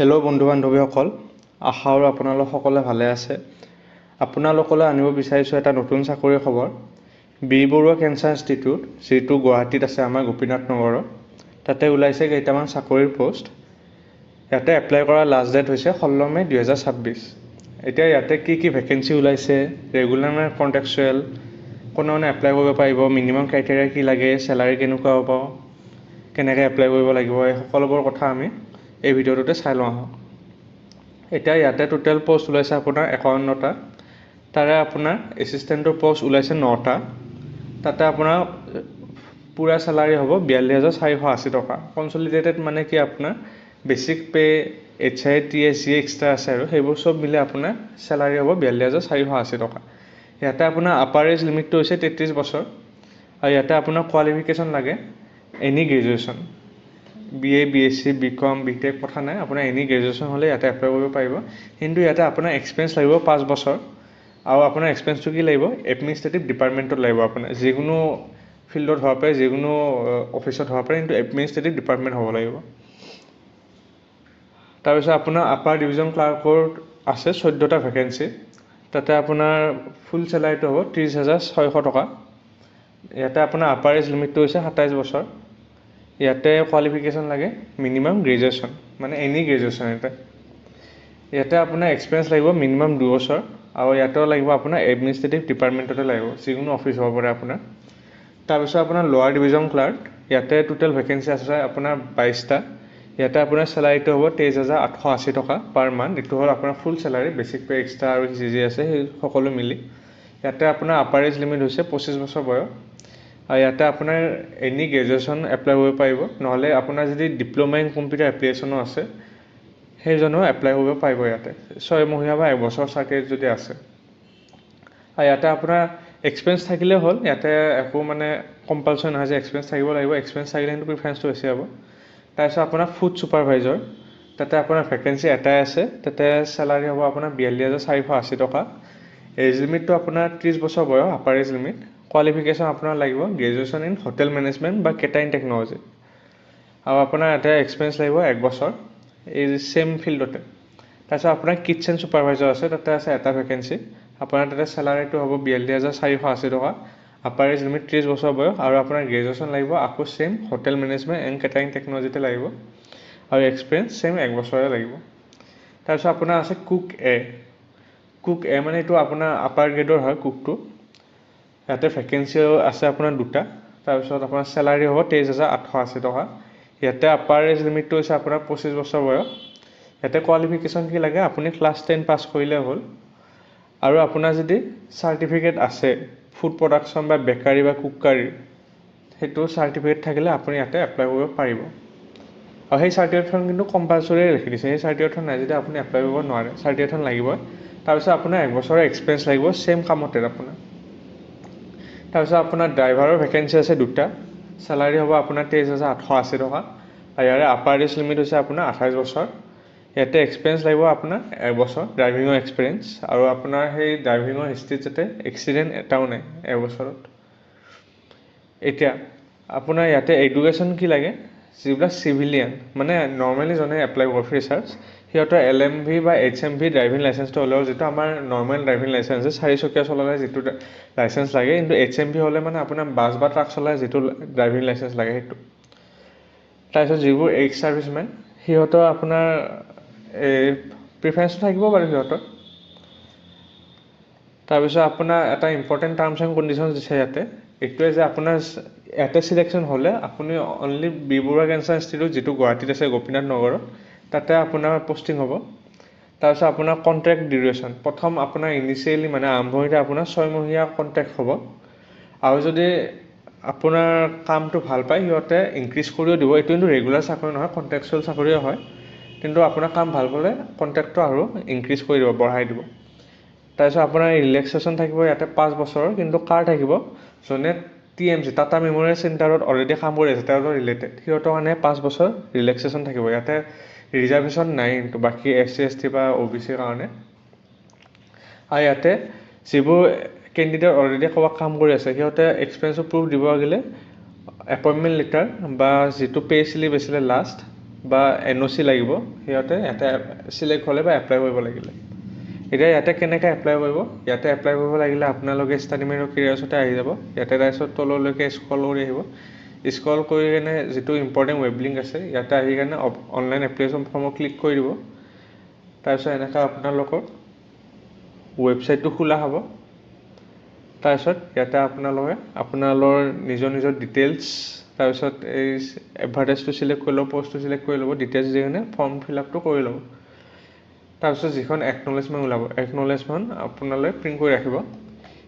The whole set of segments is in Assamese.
হেল্ল' বন্ধু বান্ধৱীসকল, আশা কৰোঁ আপোনালোক সকলোৱে ভালে আছে। আপোনালোকলৈ আনিব বিচাৰিছোঁ এটা নতুন চাকৰিৰ খবৰ। বি বৰুৱা কেঞ্চাৰ ইনষ্টিটিউট, যিটো গুৱাহাটীত আছে আমাৰ গোপীনাথ নগৰত, তাতে ওলাইছে কেইটামান চাকৰিৰ পোষ্ট। ইয়াতে এপ্লাই কৰাৰ লাষ্ট ডেট হৈছে 16 মে 2026। এতিয়া ইয়াতে কি কি ভেকেঞ্চি ওলাইছে, ৰেগুলাৰ নে কণ্ট্ৰেকচুৱেল, কোনে এপ্লাই কৰিব পাৰিব, মিনিমাম ক্ৰাইটেৰিয়া কি লাগে, চেলাৰী কেনেকুৱা হ'ব, কেনেকৈ এপ্লাই কৰিব লাগিব, এই সকলোবোৰ কথা আমি এই ভিডিঅ'টোতে চাই লওঁ আহক। এতিয়া ইয়াতে টোটেল পোষ্ট ওলাইছে আপোনাৰ 51টা। তাৰে আপোনাৰ এছিষ্টেণ্টৰ পোষ্ট ওলাইছে 9টা। তাতে আপোনাৰ পূৰা চেলাৰী হ'ব 42,480 টকা। কনচলিডেটেড মানে কি আপোনাৰ বেছিক পে, HI, TS যি এক্সট্ৰা আছে আৰু সেইবোৰ চব মিলে আপোনাৰ চেলাৰী হ'ব 42,480 টকা। ইয়াতে আপোনাৰ আপাৰ এজ লিমিটটো হৈছে 33 বছৰ আৰু ইয়াতে আপোনাৰ কোৱালিফিকেশ্যন লাগে any graduation. BA, BSc, BCom, BTech কথা নাই, আপোনাৰ এনি গ্ৰেজুৱেশ্যন হ'লে ইয়াতে এপ্লাই কৰিব পাৰিব। কিন্তু ইয়াতে আপোনাৰ এক্সপিৰিয়েঞ্চ লাগিব 5 বছৰ আৰু আপোনাৰ এক্সপিৰিয়েঞ্চটো কি লাগিব, এডমিনিষ্ট্ৰেটিভ ডিপাৰ্টমেণ্টত লাগিব। আপোনাৰ যিকোনো ফিল্ডত হ'ব পাৰে, যিকোনো অফিচত হ'ব পাৰে, কিন্তু এডমিনিষ্ট্ৰেটিভ ডিপাৰ্টমেণ্ট হ'ব লাগিব। তাৰপিছত আপোনাৰ আপাৰ ডিভিজন ক্লাৰ্কৰ আছে 14টা ভেকেঞ্চি। তাতে আপোনাৰ ফুল চেলাৰীটো হ'ব 30,600 টকা। ইয়াতে আপোনাৰ আপাৰ এজ লিমিটটো হৈছে 27 বছৰ। ইয়াতে কোৱালিফিকেশ্যন লাগে মিনিমাম গ্ৰেজুৱেশ্যন, মানে এনি গ্ৰেজুৱেশ্যন। ইয়াতে আপোনাৰ এক্সপিৰিয়েঞ্চ লাগিব মিনিমাম 2 বছৰ আৰু ইয়াতেও লাগিব আপোনাৰ এডমিনিষ্ট্ৰেটিভ ডিপাৰ্টমেণ্টতে লাগিব, যিকোনো অফিচ হ'ব পাৰে আপোনাৰ। তাৰপিছত আপোনাৰ লোৱাৰ ডিভিজন ক্লাৰ্ক, ইয়াতে টোটেল ভেকেঞ্চি আছে আপোনাৰ 22টা। ইয়াতে আপোনাৰ চেলাৰীটো হ'ব 23,880 টকা পাৰ মান্থ। এইটো হ'ল আপোনাৰ ফুল চেলাৰী, বেছিক পে এক্সট্ৰা আৰু যি আছে সেই সকলো মিলি। ইয়াতে আপোনাৰ আপাৰ এজ লিমিট হৈছে 25 বছৰ বয়স আৰু ইয়াতে আপোনাৰ এনি গ্ৰেজুৱেশ্যন এপ্লাই কৰিব পাৰিব, নহ'লে আপোনাৰ যদি ডিপ্ল'মা ইন কম্পিউটাৰ এপ্লিকেশ্যনো আছে সেইজনেও এপ্লাই কৰিব পাৰিব ইয়াতে, 6 মহীয়া বা 1 বছৰ চাৰ্টিফিকেট যদি আছে। আৰু ইয়াতে আপোনাৰ এক্সপিৰিয়েঞ্চ থাকিলে হ'ল, ইয়াতে একো মানে কম্পালচৰি নহয় যে এক্সপিৰিয়েঞ্চ থাকিব লাগিব। এক্সপিৰিয়েঞ্চ থাকিলে কিন্তু প্ৰিফাৰেঞ্চটো বেছি হ'ব। তাৰপিছত আপোনাৰ ফুড ছুপাৰভাইজাৰ, তাতে আপোনাৰ ভেকেঞ্চি এটাই আছে। তাতে চেলাৰী হ'ব আপোনাৰ 42,480 টকা। এজ লিমিটটো আপোনাৰ 30 বছৰ বয়স, আপাৰ এজ লিমিট। কোৱালিফিকেশ্যন আপোনাৰ লাগিব গ্ৰেজুৱেশ্যন ইন হোটেল মেনেজমেণ্ট বা কেটাৰিং টেকন'লজি আৰু আপোনাৰ ইয়াতে এক্সপিৰিয়েঞ্চ লাগিব 1 বছৰ এই চেম ফিল্ডতে। তাৰপিছত আপোনাৰ কিটচেন ছুপাৰভাইজাৰ আছে, তাতে আছে এটা ভেকেঞ্চি। আপোনাৰ তাতে চেলাৰীটো হ'ব 42,480 টকা, আপাৰ এজ লিমিট 30 বছৰ বয়স আৰু আপোনাৰ গ্ৰেজুৱেশ্যন লাগিব আকৌ চেম হোটেল মেনেজমেণ্ট এণ্ড কেটাৰিং টেকন'লজিতে লাগিব আৰু এক্সপিৰিয়েঞ্চ চেম 1 বছৰে লাগিব। তাৰপিছত আপোনাৰ আছে কুক এ মানে এইটো আপোনাৰ আপাৰ গ্ৰেডৰ হয় কুকটো। ইয়াতে ভেকেঞ্চিও আছে আপোনাৰ 2টা। তাৰপিছত আপোনাৰ চেলাৰী হ'ব 23,880 টকা। ইয়াতে আপাৰ এজ লিমিটটো হৈছে আপোনাৰ 25 বছৰ বয়স। ইয়াতে কোৱালিফিকেশ্যন কি লাগে, আপুনি ক্লাছ 10 পাছ কৰিলে হ'ল আৰু আপোনাৰ যদি চাৰ্টিফিকেট আছে ফুড প্ৰডাকশ্যন বা বেকাৰী বা কুকাৰী, সেইটো চাৰ্টিফিকেট থাকিলে আপুনি ইয়াতে এপ্লাই কৰিব পাৰিব। আৰু সেই চাৰ্টিফিকেটখন কিন্তু কম্পালচৰি ৰাখি দিছে, সেই চাৰ্টিফিকেটখন নাই যদি আপুনি এপ্লাই কৰিব নোৱাৰে, চাৰ্টিফিকেটখন লাগিবই। তাৰপিছত আপোনাৰ 1 বছৰৰ এক্সপিৰিয়েঞ্চ লাগিব চেম কামতে আপোনাৰ। তাৰপিছত আপোনাৰ ড্ৰাইভাৰৰ ভেকেঞ্চি আছে 2টা। চেলাৰী হ'ব আপোনাৰ 23,880 টকা আৰু ইয়াৰে আপাৰ এজ লিমিট হৈছে আপোনাৰ 28 বছৰ। ইয়াতে এক্সপিৰিয়েঞ্চ লাগিব আপোনাৰ 1 বছৰ ড্ৰাইভিঙৰ এক্সপিৰিয়েঞ্চ আৰু আপোনাৰ সেই ড্ৰাইভিঙৰ হিষ্ট্ৰীত যাতে এক্সিডেণ্ট এটাও নাই 1 বছৰত। এতিয়া আপোনাৰ ইয়াতে এডুকেশ্যন কি লাগে, যিবিলাক চিভিলিয়ান মানে নৰ্মেলি যোনে এপ্লাই কৰে ফ্ৰেচাৰ্ছ, সিহঁতৰ LMV বা HMV ড্ৰাইভিং লাইচেঞ্চটো হ'লেও, যিটো আমাৰ নৰ্মেল ড্ৰাইভিং লাইচেঞ্চ 4 চকীয়া চলালে যিটো লাইচেঞ্চ লাগে, কিন্তু HMV হ'লে মানে আপোনাৰ বাছ বা ট্ৰাক চলাই যিটো ড্ৰাইভিং লাইচেঞ্চ লাগে সেইটো। তাৰপিছত যিবোৰ এক্স ছাৰ্ভিচমেন, সিহঁতৰ আপোনাৰ প্ৰিফাৰেঞ্চটো থাকিব বাৰু সিহঁতৰ। তাৰপিছত আপোনাৰ এটা ইম্পৰ্টেণ্ট টাৰ্মছ এণ্ড কণ্ডিশ্যনছ দিছে ইয়াতে, এইটোৱে যে আপোনাৰ ইয়াতে চিলেকশ্যন হ'লে আপুনি only B Barooah cancer institute, যিটো গুৱাহাটীত আছে গোপীনাথ নগৰত, তাতে আপোনাৰ পষ্টিং হ'ব। তাৰপিছত আপোনাৰ কণ্ট্ৰেক্ট ডিউৰেশ্যন, প্ৰথম আপোনাৰ ইনিচিয়েলি মানে আৰম্ভণিতে আপোনাৰ 6 মহীয়া কণ্ট্ৰেক্ট হ'ব আৰু যদি আপোনাৰ কামটো ভাল পায় সিহঁতে ইনক্ৰিজ কৰিও দিব। এইটো কিন্তু ৰেগুলাৰ চাকৰি নহয়, কণ্ট্ৰেকচুৱেল চাকৰিয়ে হয়, কিন্তু আপোনাৰ কাম ভাল পালে কণ্ট্ৰেক্টটো আৰু ইনক্ৰিজ কৰি দিব, বঢ়াই দিব। তাৰপিছত আপোনাৰ ৰিলেক্সেশ্যন থাকিব ইয়াতে 5 বছৰৰ, কিন্তু কাৰ থাকিব, যোনে TMC টাটা মেমৰিয়েল চেণ্টাৰত অলৰেডি কাম কৰি আছে তেওঁলোকৰ ৰিলেটেড, সিহঁতৰ কাৰণে 5 বছৰ ৰিলেক্সেশ্যন থাকিব। ইয়াতে ৰিজাৰ্ভেশ্যন নাই কিন্তু বাকী SC ST বা OBC কাৰণে। আৰু ইয়াতে যিবোৰ কেণ্ডিডেট অলৰেডি ক'ৰবাত কাম কৰি আছে, সিহঁতে এক্সপিৰিয়েঞ্চৰ প্ৰুফ দিব লাগিলে এপইণ্টমেণ্ট লেটাৰ বা যিটো পে' স্লিপ আছিলে লাষ্ট, বা NOC লাগিব, সিহঁতে ইয়াতে চিলেক্ট হ'লে বা এপ্লাই কৰিব লাগিলে। এতিয়া ইয়াতে কেনেকৈ এপ্লাই কৰিব, ইয়াতে এপ্লাই কৰিব লাগিলে আপোনালোকে ষ্টাডি মেট কেৰিয়াৰ্ছতে আহি যাব। ইয়াতে তাৰপিছত তললৈকে স্ক্ৰল কৰি আহিব, স্ক্ৰল কৰি কিনে যিটো ইম্পৰ্টেণ্ট ৱেব লিংক আছে ইয়াতে আহি কিনে অনলাইন এপ্লিকেশ্যন ফৰ্মত ক্লিক কৰি দিব। তাৰপিছত এনেকৈ আপোনালোকৰ ৱেবছাইটটো খোলা হ'ব। তাৰপিছত ইয়াতে আপোনালোকে আপোনালোকৰ নিজৰ ডিটেইলছ, তাৰপিছত এই এডভাৰটাইজটো চিলেক্ট কৰি ল'ব, পষ্টটো চিলেক্ট কৰি ল'ব, ডিটেইলছ দি কিনে ফৰ্ম ফিল আপটো কৰি ল'ব। তাৰপিছত যিখন একনলেজমেণ্ট ওলাব, একনলেজমেণ্ট আপোনালোকে প্ৰিণ্ট কৰি ৰাখিব।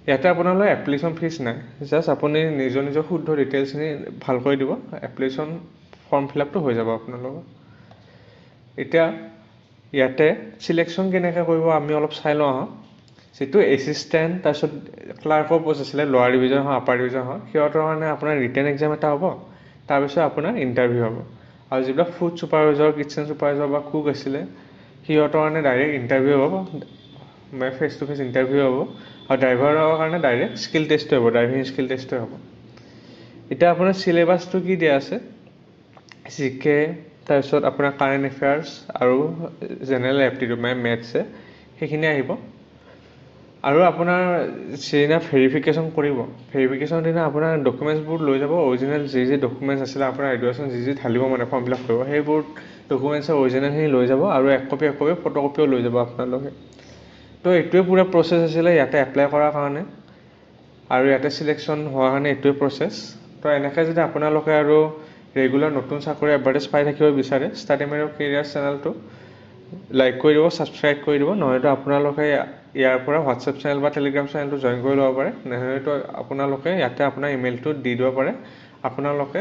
ইয়াতে আপোনালোকৰ এপ্লিকেশ্যন ফিজ নাই, জাষ্ট আপুনি নিজৰ শুদ্ধ ডিটেইলছখিনি ভালকৈ দিব, এপ্লিকেশ্যন ফৰ্ম ফিল আপটো হৈ যাব আপোনালোকৰ। এতিয়া ইয়াতে চিলেকশ্যন কেনেকৈ কৰিব আমি অলপ চাই লওঁ আহক। যিটো এছিষ্টেণ্ট তাৰপিছত ক্লাৰ্কৰ পষ্ট আছিলে, লোৱাৰ ডিভিজন হওক আপাৰ ডিভিজন হওক, সিহঁতৰ কাৰণে আপোনাৰ ৰিটেন এক্সাম এটা হ'ব, তাৰপিছত আপোনাৰ ইণ্টাৰভিউ হ'ব। আৰু যিবিলাক ফুড ছুপাৰভাইজাৰ, কিটচেন ছুপাৰভাইজাৰ বা কুক আছিলে, সিহঁতৰ কাৰণে ডাইৰেক্ট ইণ্টাৰভিউ হ'ব, মানে ফেচ টু ফেচ ইণ্টাৰভিউ হ'ব। আৰু ড্ৰাইভাৰৰ কাৰণে ডাইৰেক্ট স্কিল টেষ্টে হ'ব, ড্ৰাইভিং স্কিল টেষ্টে হ'ব। এতিয়া আপোনাৰ চিলেবাছটো কি দিয়া আছে, GK, তাৰপিছত আপোনাৰ কাৰেণ্ট এফেয়াৰ্ছ আৰু জেনেৰেল এপ্টিটিউড মানে মেথছে, সেইখিনি আহিব। আৰু আপোনাৰ যিদিনা ভেৰিফিকেশ্যন কৰিব, ভেৰিফিকেশ্যনৰ দিনা আপোনাৰ ডকুমেণ্টছবোৰ লৈ যাব, অৰিজিনেল যি ডকুমেণ্টছ আছিলে আপোনাৰ এডুকেশ্যন যি ঢালিব মানে ফৰ্ম ফিল আপ কৰিব, সেইবোৰ ডকুমেণ্টছৰ অৰিজিনেলখিনি লৈ যাব আৰু এক কপি ফটোকপিও লৈ যাব আপোনালোকে। তো এইটোৱে পূৰা প্ৰচেছ আছিলে ইয়াতে এপ্লাই কৰাৰ কাৰণে, আৰু ইয়াতে চিলেকশ্যন হোৱাৰ কাৰণে এইটোৱে প্ৰচেছ। তো এনেকৈ যদি আপোনালোকে আৰু ৰেগুলাৰ নতুন চাকৰি এডভাৰটাইজ পাই থাকিব বিচাৰে, ষ্টাডি মেট কেৰিয়াৰ্ছ চেনেলটো লাইক কৰি দিব, ছাবস্ক্ৰাইব কৰি দিব, নহয়তো আপোনালোকে ইয়াৰ পৰা হোৱাটছএপ চেনেল বা টেলিগ্ৰাম চেনেলটো জইন কৰি ল'ব পাৰে, নহয়তো আপোনালোকে ইয়াতে আপোনাৰ ইমেইলটো দি দিব পাৰে, আপোনালোকে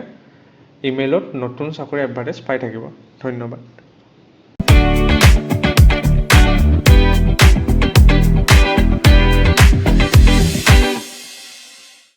ইমেইলত নতুন চাকৰি এডভাৰটাইজ পাই থাকিব। ধন্যবাদ।